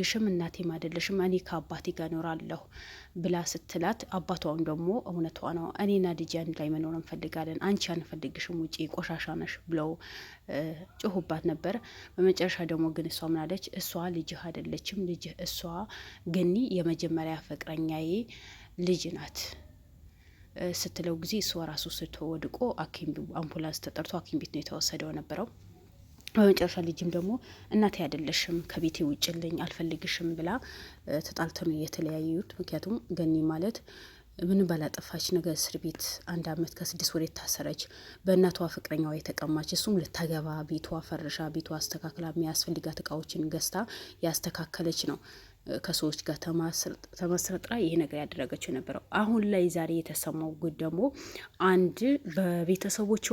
ግሽም እናቴም አይደለሽም እኔ ከአባቴ ጋር እኖራለሁ ብላ ስትላት፣ አባቷም ደግሞ እውነቷ ነው እኔና ልጅ አንድ ላይ መኖር እንፈልጋለን፣ አንቺ አንፈልግሽም ውጪ ቆሻሻ ነሽ ብለው ጮሁባት ነበር። በመጨረሻ ደግሞ ግን እሷ ምናለች? እሷ ልጅህ አይደለችም፣ ልጅህ እሷ ገኒ የመጀመሪያ ፍቅረኛዬ ልጅ ናት ስትለው ጊዜ እሷ ራሱ ስትወድቆ አምቡላንስ ተጠርቶ ሐኪም ቤት ነው የተወሰደው ነበረው። በመጨረሻ ልጅም ደግሞ እናቴ አይደለሽም ከቤቴ ውጭልኝ አልፈልግሽም ብላ ተጣልተው የተለያዩት። ምክንያቱም ገኒ ማለት ምን ባላጠፋች ነገር እስር ቤት 1 አመት ከ6 ወር የታሰረች በእናቷ ፍቅረኛዋ የተቀማች እሱም ልታገባ ቤቷ ፈርሻ ቤቷ አስተካክላ የሚያስፈልጋት እቃዎችን ገዝታ ያስተካከለች ነው ከሰዎች ጋር ተመስረጥራ ይሄ ነገር ያደረገችው ነበረው። አሁን ላይ ዛሬ የተሰማው ጉድ ደግሞ አንድ በቤተሰቦቿ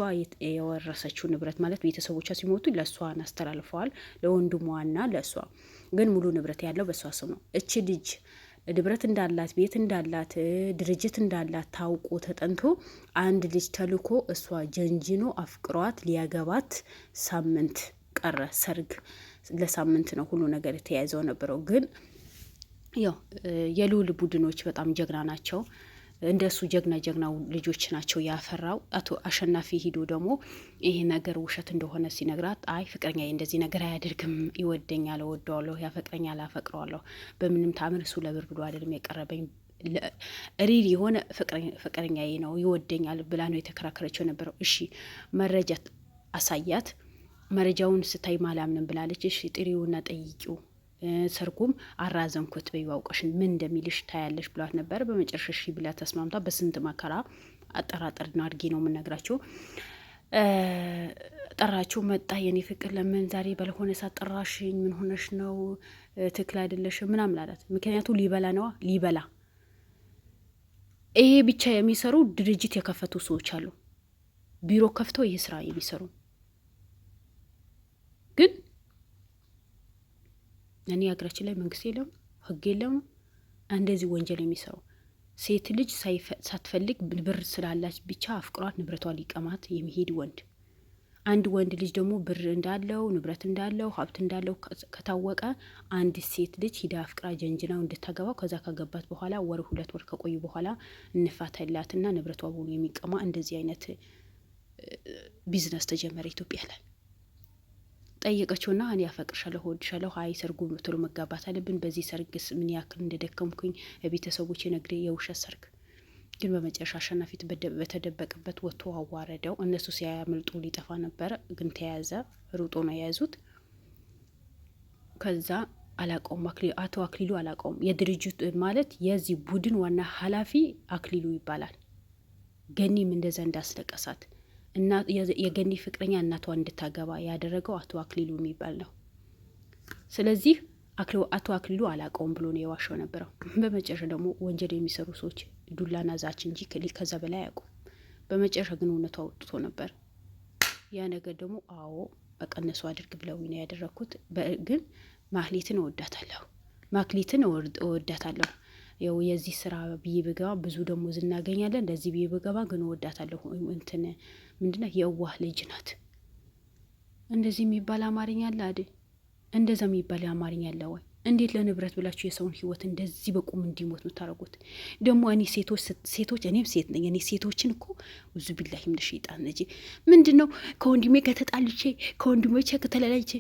የወረሰችው ንብረት ማለት ቤተሰቦቿ ሲሞቱ ለእሷን አስተላልፈዋል ለወንድሟና ለእሷ ግን ሙሉ ንብረት ያለው በእሷ ስም ነው። እቺ ልጅ ንብረት እንዳላት ቤት እንዳላት ድርጅት እንዳላት ታውቆ ተጠንቶ አንድ ልጅ ተልኮ እሷ ጀንጅኖ አፍቅሯት ሊያገባት ሳምንት ቀረ። ሰርግ ለሳምንት ነው ሁሉ ነገር የተያዘው ነበረው። ግን ያው የልዑል ቡድኖች በጣም ጀግና ናቸው። እንደሱ ጀግና ልጆች ናቸው ያፈራው። አቶ አሸናፊ ሂዶ ደግሞ ይሄ ነገር ውሸት እንደሆነ ሲነግራት፣ አይ ፍቅረኛ እንደዚህ ነገር አያደርግም፣ ይወደኛል፣ እወደዋለሁ፣ ያፈቅረኛል፣ አፈቅረዋለሁ፣ በምንም ታምር እሱ ለብር ብሎ አይደለም የቀረበኝ ሪል የሆነ ፍቅረኛዬ ነው ይወደኛል ብላ ነው የተከራከረችው ነበረው። እሺ መረጃ አሳያት። መረጃውን ስታይ ማላምንም ብላለች። እሺ ጥሪውና ጠይቂው ሰርጉም አራዘምኩት በይዋውቀሽን ምን እንደሚልሽ ታያለሽ ብሏት ነበር። በመጨረሻ እሺ ብላ ተስማምታ በስንት መከራ አጠራጠርና አድርጌ ነው የምነግራቸው ጠራችሁ። መጣ የኔ ፍቅር ለምን ዛሬ ባልሆነ ሳጠራሽኝ ምን ሆነሽ ነው ትክክል አይደለሽ ምናምን አላት። ምክንያቱ ሊበላ ነዋ ሊበላ። ይሄ ብቻ የሚሰሩ ድርጅት የከፈቱ ሰዎች አሉ፣ ቢሮ ከፍተው ይሄ ስራ የሚሰሩ ግን እኔ ሀገራችን ላይ መንግስት የለም ህግ የለም እንደዚህ ወንጀል የሚሰሩ ሴት ልጅ ሳትፈልግ ብር ስላላች ብቻ አፍቅሯት ንብረቷ ሊቀማት የሚሄድ ወንድ። አንድ ወንድ ልጅ ደግሞ ብር እንዳለው ንብረት እንዳለው ሀብት እንዳለው ከታወቀ አንድ ሴት ልጅ ሂዳ አፍቅራ ጀንጅናው እንድታገባው ከዛ ካገባት በኋላ 1-2 ወር ከቆዩ በኋላ እንፋታላትና ንብረቷ ሁሉ የሚቀማ እንደዚህ አይነት ቢዝነስ ተጀመረ ኢትዮጵያ ላይ። ጠየቀችውና እኔ ያፈቅርሻለሁ እወድሻለሁ፣ አይ ሰርጉ ቶሎ መጋባት አለብን፣ በዚህ ሰርግስ ምን ያክል እንደደከምኩኝ ቤተሰቦቼ ነግሬ የውሸት ሰርግ። ግን በመጨረሻ አሸናፊ በተደበቀበት ወጥቶ አዋረደው። እነሱ ሲያመልጡ ሊጠፋ ነበር፣ ግን ተያዘ። ሩጦ ነው የያዙት። ከዛ አላቀውም አቶ አክሊሉ አላቀውም። የድርጅቱ ማለት የዚህ ቡድን ዋና ኃላፊ አክሊሉ ይባላል። ገኒም እንደዛ እንዳስለቀሳት እና የገኒ ፍቅረኛ እናቷ እንድታገባ ያደረገው አቶ አክሊሉ የሚባል ነው። ስለዚህ አቶ አክሊሉ አላቀውም ብሎ ነው የዋሸው ነበረው። በመጨረሻ ደግሞ ወንጀል የሚሰሩ ሰዎች ዱላና ዛች እንጂ ከዛ በላይ አያውቁም። በመጨረሻ ግን እውነቷ ወጥቶ ነበር። ያ ነገር ደግሞ አዎ በቀነሱ አድርግ ብለው ነው ያደረኩት። ግን ማህሌትን እወዳታለሁ ያው የዚህ ስራ ብዬ ብገባ ብዙ ደሞዝ እናገኛለን፣ እንደዚህ ብዬ ብገባ ግን እወዳታለሁ። እንትን ምንድነው የዋህ ልጅ ናት። እንደዚህ የሚባል አማርኛ አለ አይደል? እንደዛ የሚባል አማርኛ አለ ወይ? እንዴት ለንብረት ብላችሁ የሰውን ህይወት እንደዚህ በቁም እንዲሞት ነው ታረጉት? ደግሞ እኔ ሴቶች እኔም ሴት ነኝ። እኔ ሴቶችን እኮ ብዙ ቢላሂ ምን ሸይጣን ነጂ ምንድነው ከወንድሜ ከተጣልቼ ከወንድሞቼ ከተለላይቼ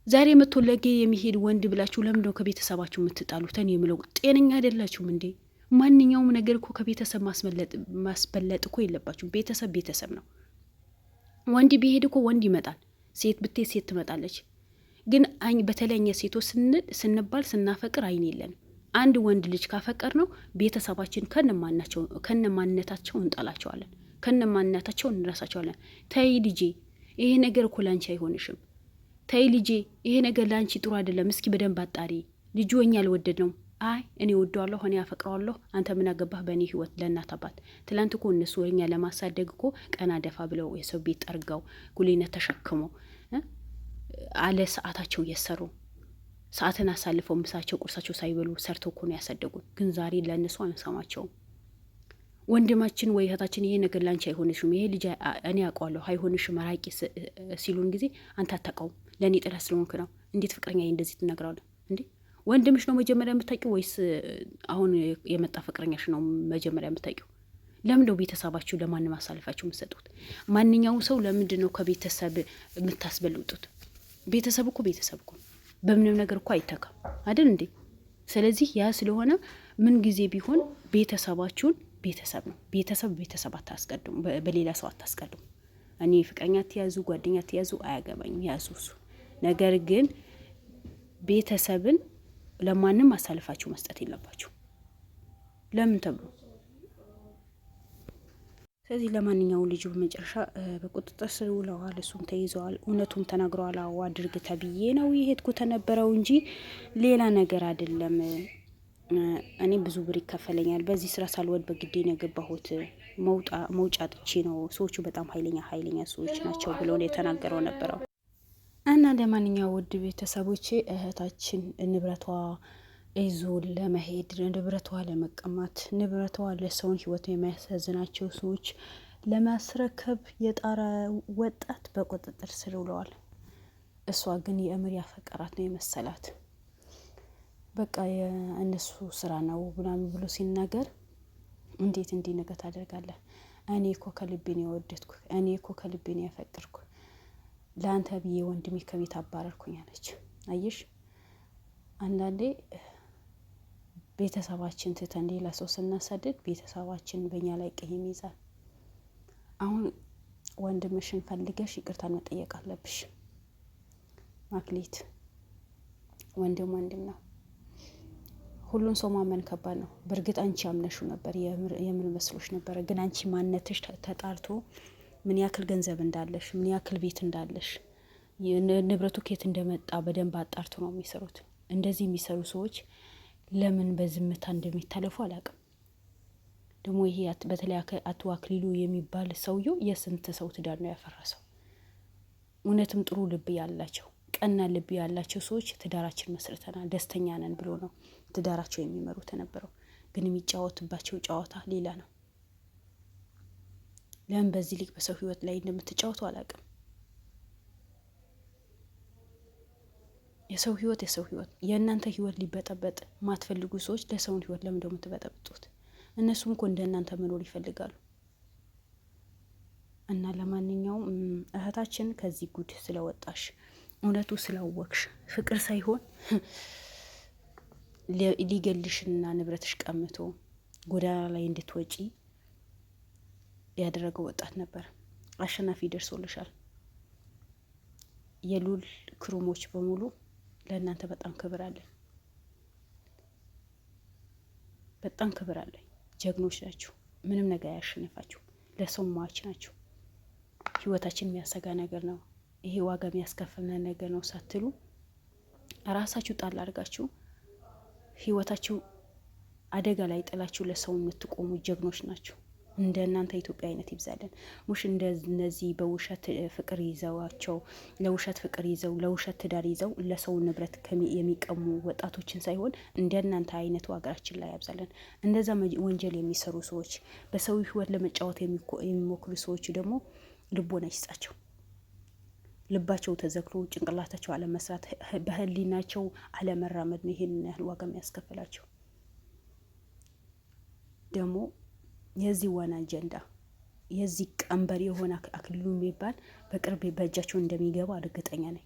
ዛሬ መጥቶለጌ የሚሄድ ወንድ ብላችሁ ለምንድነው ከቤተሰባችሁ የምትጣሉት? እኔ የምለው ጤነኛ አይደላችሁም እንዴ? ማንኛውም ነገር እኮ ከቤተሰብ ማስበለጥ እኮ የለባችሁም። ቤተሰብ ነው። ወንድ ቢሄድ እኮ ወንድ ይመጣል፣ ሴት ብትሄድ ሴት ትመጣለች። ግን በተለያየ ሴቶች ስንባል ስናፈቅር አይን የለንም። አንድ ወንድ ልጅ ካፈቀር ነው ቤተሰባችን ከነማንነታቸው እንጠላቸዋለን፣ ከነማንነታቸው እንረሳቸዋለን። ተይ ልጄ ይሄ ነገር እኮ ላንቺ አይሆንሽም፣ ተይ ልጄ ይሄ ነገር ላንቺ ጥሩ አይደለም፣ እስኪ በደንብ አጣሪ። ልጁ እኛ አልወደድ ነው። አይ እኔ ወደዋለሁ፣ እኔ አፈቅረዋለሁ፣ አንተ ምን አገባህ በእኔ ህይወት? ለእናት አባት ትላንት እኮ እነሱ እኛ ለማሳደግ እኮ ቀና ደፋ ብለው የሰው ቤት ጠርገው ጉሊነት ተሸክመው አለ ሰዓታቸው እየሰሩ ሰዓትን አሳልፈው ምሳቸው ቁርሳቸው ሳይበሉ ሰርተው እኮ ነው ያሳደጉን። ግን ዛሬ ለእነሱ አንሰማቸውም። ወንድማችን ወይ እህታችን ይሄ ነገር ላንቺ አይሆንሽም፣ ይሄ ልጅ እኔ አውቀዋለሁ አይሆንሽም፣ አራቂ ሲሉን ጊዜ አንተ አታውቀውም፣ ለእኔ ጥላ ስለሆንክ ነው እንዴት ፍቅረኛ እንደዚህ ትነግራለህ እንዴ? ወንድምሽ ነው መጀመሪያ የምታውቂው ወይስ አሁን የመጣ ፍቅረኛሽ ነው መጀመሪያ የምታውቂው? ለምን ነው ቤተሰባችሁ ለማንም አሳልፋችሁ የምትሰጡት? ማንኛውም ሰው ለምንድን ነው ከቤተሰብ የምታስበልጡት? ቤተሰብ እኮ ቤተሰብ እኮ በምንም ነገር እኮ አይተካም አይደል እንዴ? ስለዚህ ያ ስለሆነ ምን ጊዜ ቢሆን ቤተሰባችሁን ቤተሰብ ነው። ቤተሰብ አታስቀድሙ፣ በሌላ ሰው አታስቀድሙ። እኔ ፍቅረኛ ትያዙ ጓደኛ ትያዙ አያገባኝም፣ ያዙ እሱ። ነገር ግን ቤተሰብን ለማንም አሳልፋችሁ መስጠት የለባችሁ። ለምን ተብሎ። ስለዚህ ለማንኛውም ልጁ በመጨረሻ በቁጥጥር ስር ውለዋል። እሱም ተይዘዋል። እውነቱም ተናግረዋል። አዎ አድርግ ተብዬ ነው የሄድኩ ተነበረው እንጂ ሌላ ነገር አይደለም። እኔ ብዙ ብር ይከፈለኛል፣ በዚህ ስራ ሳልወድ በግዴ ነው የገባሁት፣ መውጫ ጥቼ ነው። ሰዎቹ በጣም ኃይለኛ ሰዎች ናቸው ብሎ ነው የተናገረው ነበረው። እና ለማንኛው ውድ ቤተሰቦቼ እህታችን ንብረቷ ይዞ ለመሄድ ንብረቷ ለመቀማት ንብረቷ ለሰውን ህይወት የሚያሳዝናቸው ሰዎች ለማስረከብ የጣረ ወጣት በቁጥጥር ስር ውለዋል። እሷ ግን የእምር ያፈቀራት ነው የመሰላት። በቃ የእነሱ ስራ ነው ምናምን ብሎ ሲናገር እንዴት እንዲህ ነገር ታደርጋለህ? እኔ እኮ ከልቤ ነው የወደድኩ፣ እኔ እኮ ከልቤ ነው ያፈቅርኩ፣ ለአንተ ብዬ ወንድሜ ከቤት አባረርኩኝ አለች። አየሽ፣ አንዳንዴ ቤተሰባችን ትተን ሌላ ሰው ስናሳድድ ቤተሰባችን በእኛ ላይ ቂም ይይዛል። አሁን ወንድምሽን ፈልገሽ ይቅርታን መጠየቅ አለብሽ ማክሊት። ወንድም ነው። ሁሉን ሰው ማመን ከባድ ነው። በእርግጥ አንቺ አምነሹ ነበር፣ የምን መስሎሽ ነበረ። ግን አንቺ ማንነትሽ ተጣርቶ ምን ያክል ገንዘብ እንዳለሽ፣ ምን ያክል ቤት እንዳለሽ፣ ንብረቱ ከየት እንደመጣ በደንብ አጣርቶ ነው የሚሰሩት። እንደዚህ የሚሰሩ ሰዎች ለምን በዝምታ እንደሚታለፉ አላውቅም። ደግሞ ይሄ በተለይ አቶ አክሊሉ የሚባል ሰውየው የስንት ሰው ትዳር ነው ያፈረሰው። እውነትም ጥሩ ልብ ያላቸው ቀና ልብ ያላቸው ሰዎች ትዳራችን መስርተናል ደስተኛ ነን ብሎ ነው ትዳራቸው የሚመሩት የነበረው። ግን የሚጫወትባቸው ጨዋታ ሌላ ነው። ለምን በዚህ ልክ በሰው ህይወት ላይ እንደምትጫወቱ አላውቅም። የሰው ህይወት የእናንተ ህይወት ሊበጠበጥ ማትፈልጉ ሰዎች ለሰውን ህይወት ለምን ደሞ ትበጠብጡት? እነሱም እኮ እንደናንተ መኖር ይፈልጋሉ። እና ለማንኛውም እህታችን ከዚህ ጉድ ስለወጣሽ እውነቱ ስላወቅሽ ፍቅር ሳይሆን ሊገልሽና ንብረትሽ ቀምቶ ጎዳና ላይ እንድትወጪ ያደረገው ወጣት ነበር። አሸናፊ ደርሶልሻል። የሉል ክሩሞች በሙሉ ለእናንተ በጣም ክብር አለን፣ በጣም ክብር አለን። ጀግኖች ናችሁ። ምንም ነገር አያሸንፋችሁ። ለሰው ማች ናችሁ። ህይወታችን የሚያሰጋ ነገር ነው፣ ይሄ ዋጋ የሚያስከፍል ነገር ነው ሳትሉ ራሳችሁ ጣል አድርጋችሁ ህይወታችሁ አደጋ ላይ ጥላችሁ ለሰው የምትቆሙ ጀግኖች ናችሁ። እንደ እናንተ ኢትዮጵያ አይነት ይብዛለን። ሙሽ እንደነዚህ በውሸት ፍቅር ይዘዋቸው ለውሸት ፍቅር ይዘው ለውሸት ትዳር ይዘው ለሰው ንብረት የሚቀሙ ወጣቶችን ሳይሆን እንደ እናንተ አይነቱ ሀገራችን ላይ ያብዛለን። እንደዛ ወንጀል የሚሰሩ ሰዎች፣ በሰው ህይወት ለመጫወት የሚሞክሩ ሰዎች ደግሞ ልቦና ይስጣቸው። ልባቸው ተዘግቶ ጭንቅላታቸው አለመስራት፣ በህሊናቸው አለመራመድ ነው ይሄንን ያህል ዋጋ የሚያስከፍላቸው። ደግሞ የዚህ ዋና አጀንዳ የዚህ ቀንበር የሆነ አክሊሉ የሚባል በቅርብ በእጃቸው እንደሚገባ እርግጠኛ ነኝ።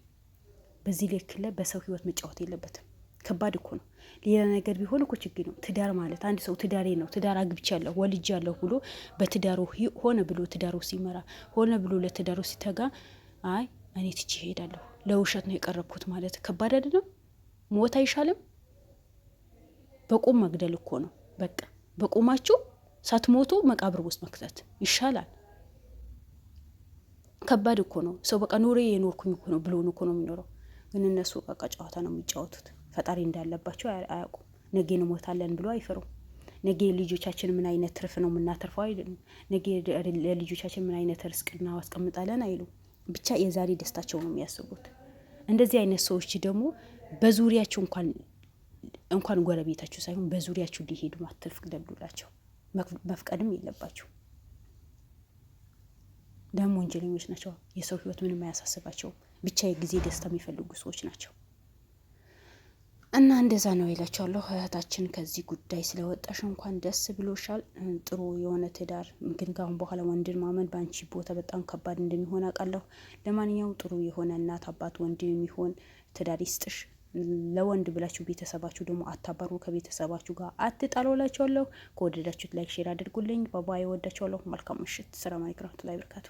በዚህ ልክ ላይ በሰው ህይወት መጫወት የለበትም። ከባድ እኮ ነው። ሌላ ነገር ቢሆን እኮ ችግር ነው። ትዳር ማለት አንድ ሰው ትዳሬ ነው ትዳር አግብቻለሁ ወልጃለሁ ብሎ በትዳሩ ሆነ ብሎ ትዳሩ ሲመራ ሆነ ብሎ ለትዳሩ ሲተጋ አይ እኔ ትቼ እሄዳለሁ ለውሸት ነው የቀረብኩት ማለት ከባድ አይደለም? ሞት አይሻልም? በቁም መግደል እኮ ነው። በቃ በቁማችሁ ሳትሞቱ መቃብር ውስጥ መክተት ይሻላል። ከባድ እኮ ነው። ሰው በቃ ኑሬ የኖርኩኝ እኮ ነው ብሎ እኮ ነው የሚኖረው። ግን እነሱ በቃ ጨዋታ ነው የሚጫወቱት። ፈጣሪ እንዳለባቸው አያውቁም። ነገ እንሞታለን ብሎ አይፈሩም። ነገ ልጆቻችን ምን አይነት ትርፍ ነው የምናተርፈው አይሉም። ነገ ለልጆቻችን ምን አይነት ርስቅ እናስቀምጣለን አይሉም። ብቻ የዛሬ ደስታቸው ነው የሚያስቡት። እንደዚህ አይነት ሰዎች ደግሞ በዙሪያቸው እንኳን ጎረቤታችሁ ሳይሆን በዙሪያችሁ ሊሄዱ አትፍቀዱላቸው። መፍቀድም የለባቸው። ደግሞ ወንጀለኞች ናቸው። የሰው ህይወት ምንም አያሳስባቸው። ብቻ የጊዜ ደስታ የሚፈልጉ ሰዎች ናቸው። እና እንደዛ ነው ይላችኋለሁ። እህታችን ከዚህ ጉዳይ ስለወጣሽ እንኳን ደስ ብሎሻል። ጥሩ የሆነ ትዳር ግን ካሁን በኋላ ወንድን ማመን በአንቺ ቦታ በጣም ከባድ እንደሚሆን አውቃለሁ። ለማንኛውም ጥሩ የሆነ እናት አባት ወንድም የሚሆን ትዳር ይስጥሽ። ለወንድ ብላችሁ ቤተሰባችሁ ደግሞ አታባሩ፣ ከቤተሰባችሁ ጋር አትጣሉ እላችኋለሁ። ከወደዳችሁት ላይክ ሼር አድርጉልኝ። ባባይ ወዳችኋለሁ። መልካም ምሽት። ሰላም አለይኩም ወራህመቱላሂ ወበረካቱ።